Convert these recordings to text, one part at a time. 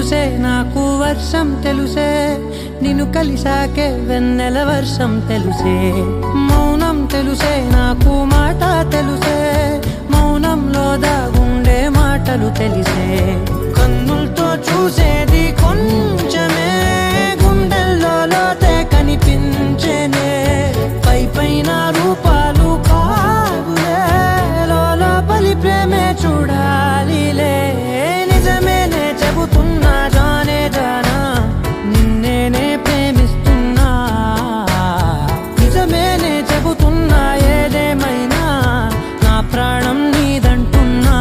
తెలుసే నాకు వర్షం తెలుసే నిన్ను కలిసాకే వెన్నెల వర్షం తెలుసే మౌనం తెలుసే నాకు మాట తెలుసే మౌనంలో దాగుండే మాటలు తెలిసే కన్నులతో చూసేది కొంచెమే గుండెల్లో లోతే కనిపించేనే పై పైన రూపాలు కాదులే లోపలి ప్రేమే చూడాలిలే నిజమేనే చెబుతున్నా జానే జానా నిన్నేనే ప్రేమిస్తున్నా నిజమేనే చెబుతున్నా ఏదేమైనా నా ప్రాణం నీదంటున్నా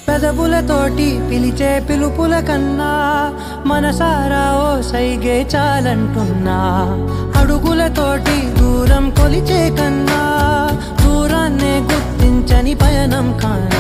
పెదవులతోటి పిలిచే పిలుపుల కన్నా మనసారా ఓ సైగే చాలంటున్నా అడుగులతోటి దూరం కొలిచే కన్నా దూరాన్నే గుర్తించని పయనం కానా